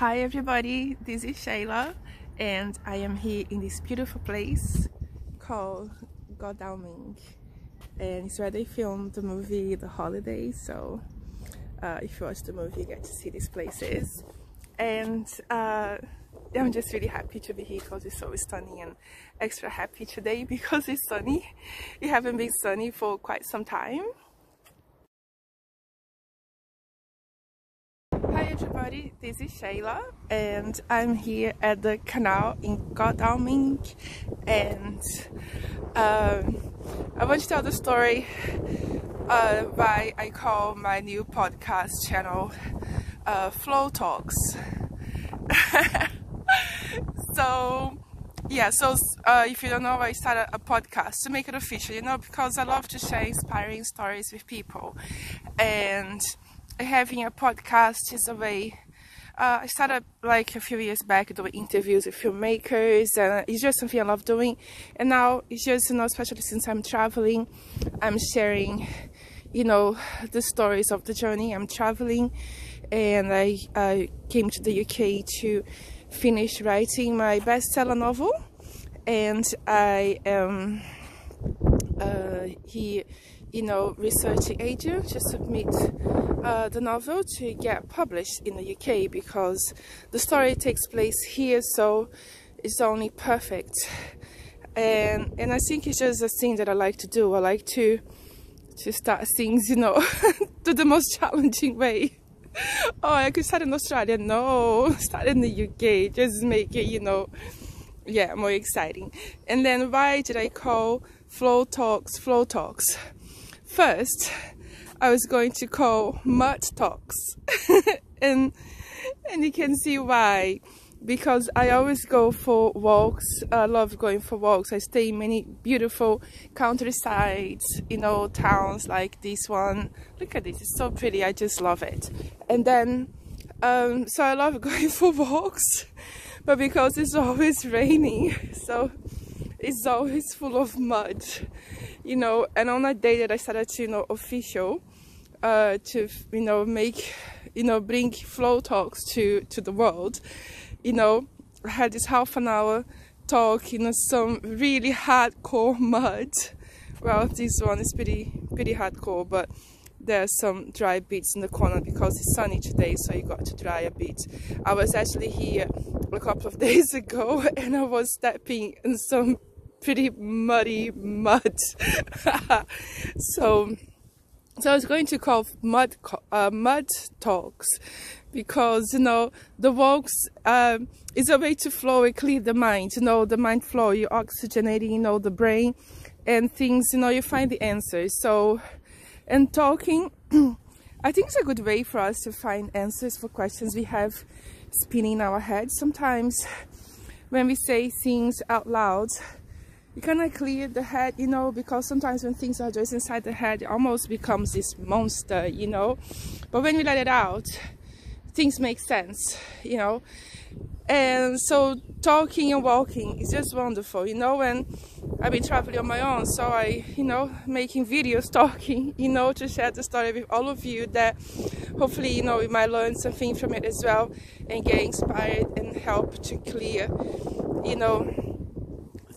Hi everybody, this is Shailla and I am here in this beautiful place called Godalming, and it's where they filmed the movie The Hollidays. So if you watch the movie you get to see these places, and I'm just really happy to be here because it's so stunning, and extra happy today because it's sunny. It hasn't been sunny for quite some time. Hi everybody, this is Shailla and I'm here at the canal in Godalming, and I want to tell the story why I call my new podcast channel Flowtalks. So if you don't know, I started a podcast to make it official, because I love to share inspiring stories with people, and having a podcast is a way. I started like a few years back doing interviews with filmmakers, and it's just something I love doing. And now it's just, especially since I'm traveling, I'm sharing, the stories of the journey. I'm traveling, and I came to the UK to finish writing my bestseller novel, and I am here, researching agent to submit the novel to get published in the UK, because the story takes place here, so it's only perfect. And I think it's just a thing that I like to do. I like to start things, to the most challenging way. Oh, I could start in Australia. No, start in the UK. Just make it, more exciting. And then why did I call Flowtalks? First, I was going to call Mud Talks, and you can see why. Because I always go for walks. I love going for walks. I stay in many beautiful countrysides, towns like this one. Look at this, it's so pretty. I just love it. And then, so I love going for walks, but because it's always raining, so it's always full of mud, and on that day that I started to, official, to, bring Flow Talks to the world, I had this half an hour talk in some really hardcore mud. Well, this one is pretty hardcore, but there's some dry bits in the corner because it's sunny today, so you got to dry a bit. I was actually here a couple of days ago and I was stepping in some pretty muddy mud. So I was going to call Mud Talks, because the walks is a way to flow and clear the mind. The mind flow, you're oxygenating the brain and things, you find the answers. So, and talking, I think it's a good way for us to find answers for questions we have spinning in our heads. Sometimes when we say things out loud, you kind of clear the head, because sometimes when things are just inside the head, it almost becomes this monster, but when we let it out, things make sense, and so talking and walking is just wonderful, and I've been traveling on my own, so I, making videos, talking, to share the story with all of you, that hopefully, we might learn something from it as well, and get inspired and help to clear,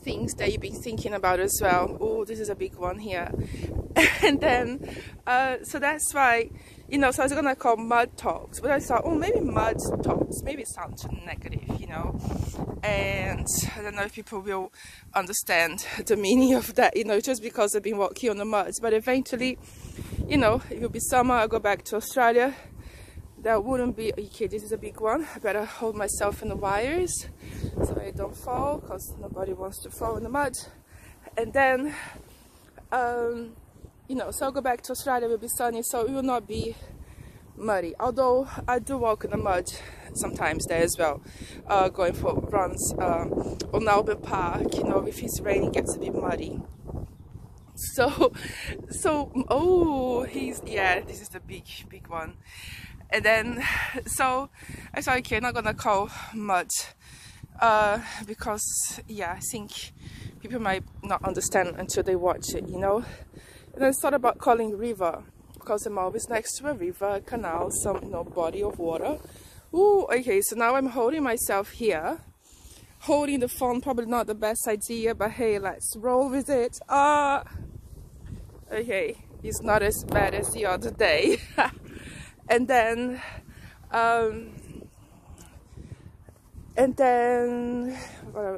things that you've been thinking about as well. Oh, this is a big one here. And then so that's why, so I was gonna call Mud Talks, but I thought, oh, maybe Mud Talks, maybe it sounds too negative, and I don't know if people will understand the meaning of that, just because I've been walking on the mud. But eventually, it will be summer, I'll go back to Australia. That wouldn't be okay. This is a big one. I better hold myself in the wires so I don't fall, because nobody wants to fall in the mud. And then so I'll go back to Australia. It will be sunny, so it will not be muddy, although I do walk in the mud sometimes there as well, going for runs on Albert Park. If it's raining, it gets a bit muddy. So oh, this is the big one. And then, so I thought, okay, I'm not gonna call mud, because, I think people might not understand until they watch it, And I thought about calling river, because I'm always next to a river, a canal, some, body of water, Ooh, okay, so now I'm holding myself here. Holding the phone, probably not the best idea, but hey, let's roll with it. Okay, it's not as bad as the other day. And then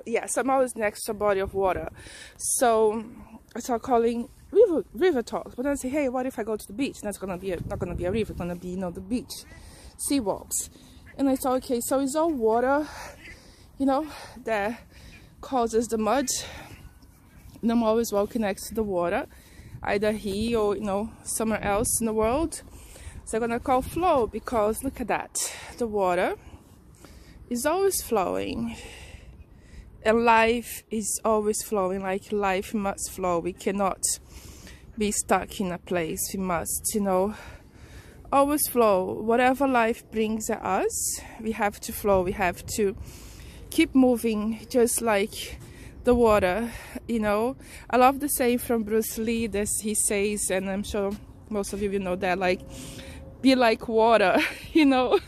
yeah, so I'm always next to a body of water. So I start calling river talks, but then I say, hey, what if I go to the beach? And that's not gonna be a river, it's gonna be, you know, the beach, sea walks. And I thought, okay, so it's all water, you know, that causes the mud. And I'm always walking next to the water, either here or, you know, somewhere else in the world. So I'm gonna call flow, because look at that, the water is always flowing, and life is always flowing. Like, life must flow. We cannot be stuck in a place. We must, you know, always flow. Whatever life brings at us, we have to flow. We have to keep moving, just like the water, you know. I love the saying from Bruce Lee that he says, and I'm sure most of you know that, like, be like water, you know.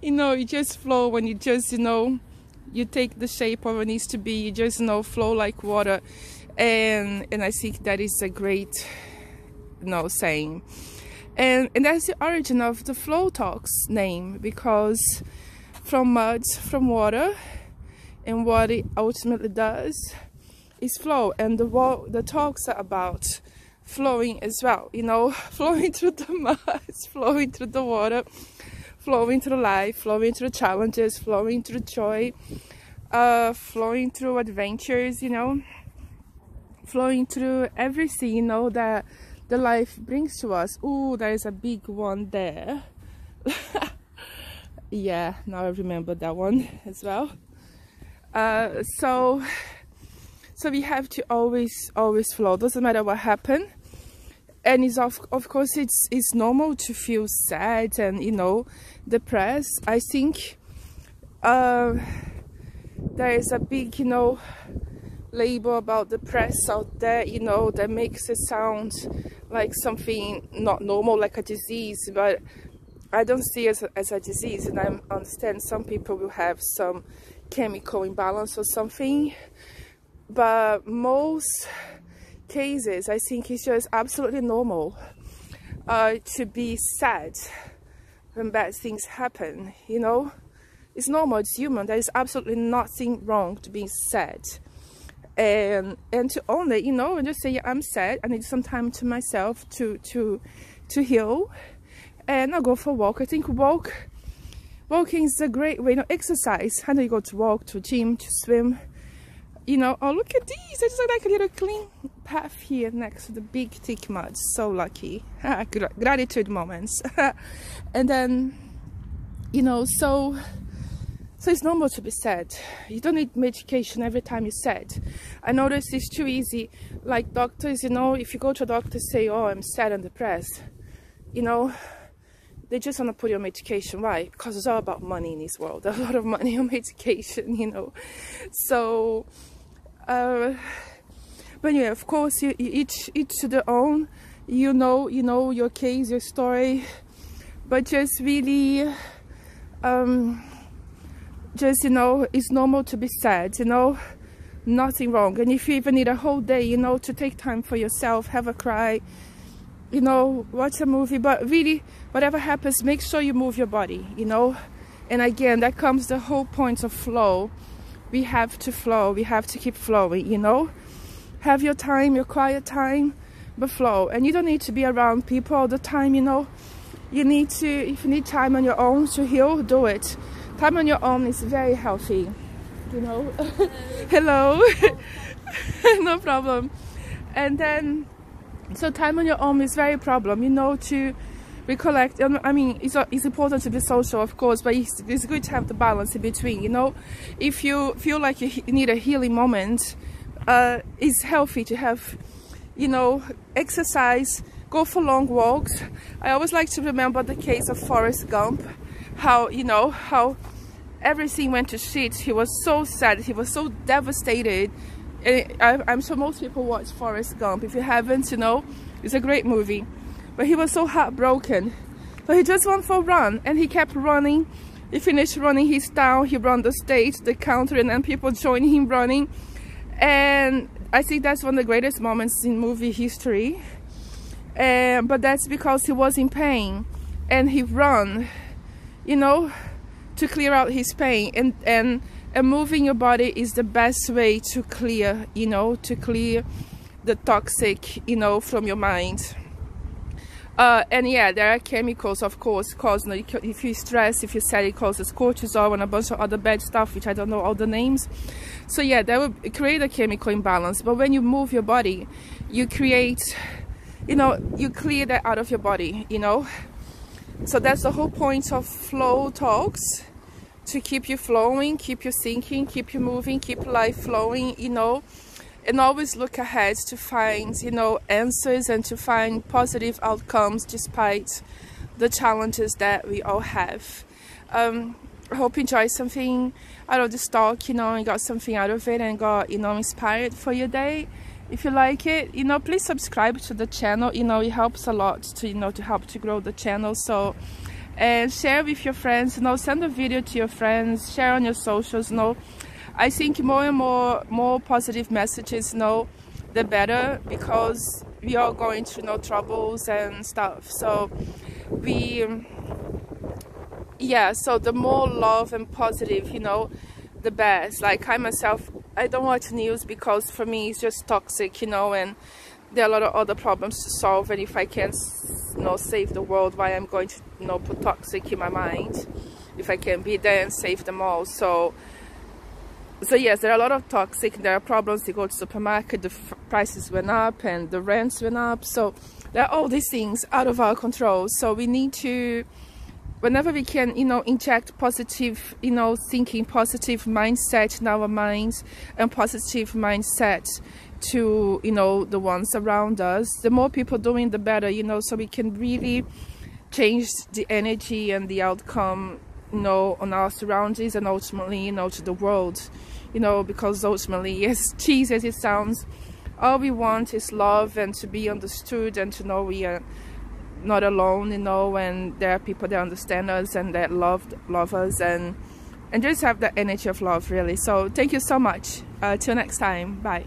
You know, you just flow when you just, you know, you take the shape of what it needs to be. You just, you know, flow like water. And I think that is a great, you know, saying. And that's the origin of the Flowtalks name, because from mud, from water, and what it ultimately does is flow. And the talks are about flowing as well, you know, flowing through the mud, flowing through the water, flowing through life, flowing through challenges, flowing through joy, flowing through adventures, you know, flowing through everything, you know, that the life brings to us. Ooh, there is a big one there. Yeah, now I remember that one as well. So we have to always flow. Doesn't matter what happened. And it's of course it's normal to feel sad and, you know, depressed. I think there is a big, you know, label about depressed out there, you know, that makes it sound like something not normal, like a disease. But I don't see it as a disease, and I understand some people will have some chemical imbalance or something, but most cases I think it's just absolutely normal to be sad when bad things happen, you know. It's normal, it's human. There is absolutely nothing wrong to being sad, and to own it, you know, and just say, yeah, I'm sad, I need some time to myself to heal, and I'll go for a walk. I think walking is a great way, you know, exercise. I know you go to walk, to gym, to swim, you know. Oh, look at these, I just like a little clean path here next to the big thick mud. So lucky. Gratitude moments. And then, you know, so it's normal to be sad. You don't need medication every time you're sad. I notice it's too easy, like doctors, you know, if you go to a doctor, say, oh, I'm sad and depressed, you know, they just want to put you on medication. Why? Because it's all about money in this world. A lot of money on medication, you know. So but yeah, of course, you each to their own. You know your case, your story, but just really just, you know, it's normal to be sad, you know, nothing wrong. And if you even need a whole day, you know, to take time for yourself, have a cry, you know, watch a movie, but really, whatever happens, make sure you move your body, you know. And again, that comes the whole point of flow. We have to flow, we have to keep flowing, you know. Have your time, your quiet time, but flow. And you don't need to be around people all the time, you know. You need to, if you need time on your own to heal, do it. Time on your own is very healthy, you know. Hello. No problem. And then, so time on your own is very problem, you know, to recollect. I mean, it's important to be social, of course, but it's good to have the balance in between, you know. If you feel like you need a healing moment, it's healthy to have, you know, exercise, go for long walks. I always like to remember the case of Forrest Gump, how, you know, how everything went to shit. He was so sad, he was so devastated. I'm sure most people watch Forrest Gump. If you haven't, you know, it's a great movie. But he was so heartbroken. So he just went for a run, and he kept running. He finished running his town, he ran the state, the country, and then people joined him running. And I think that's one of the greatest moments in movie history. But that's because he was in pain, and he ran, you know, to clear out his pain. And moving your body is the best way to clear, you know, to clear the toxic, you know, from your mind. And yeah, there are chemicals, of course, cause, you know, if you stress, if you're sad, it causes cortisol and a bunch of other bad stuff, which I don't know all the names. So yeah, that will create a chemical imbalance. But when you move your body, you create, you know, you clear that out of your body, you know. So that's the whole point of Flow Talks, to keep you flowing, keep you thinking, keep you moving, keep life flowing, you know. And always look ahead to find, you know, answers and to find positive outcomes despite the challenges that we all have. I hope you enjoyed something out of this talk, you know, and got something out of it and got, you know, inspired for your day. If you like it, you know, please subscribe to the channel. You know, it helps a lot to, you know, to help to grow the channel. So, and share with your friends, you know, send a video to your friends, share on your socials, you know. I think more and more positive messages, you know, the better, because we are going through, you know, troubles and stuff. So yeah, so the more love and positive, you know, the best. Like I myself, I don't watch news because for me it's just toxic, you know, and there are a lot of other problems to solve. And if I can't, you know, save the world, why I'm going to, you know, put toxic in my mind if I can be there and save them all. So yes, there are a lot of toxic, there are problems. You go to the supermarket, the prices went up and the rents went up. So there are all these things out of our control. So we need to, whenever we can, you know, inject positive, you know, thinking, positive mindset in our minds, and positive mindset to, you know, the ones around us. The more people doing, the better, you know, so we can really change the energy and the outcome, you know, on our surroundings and ultimately, you know, to the world, you know, because ultimately, as cheesy as it sounds, all we want is love and to be understood and to know we are not alone, you know, and there are people that understand us and that love us and just have that energy of love, really. So thank you so much. Till next time. Bye.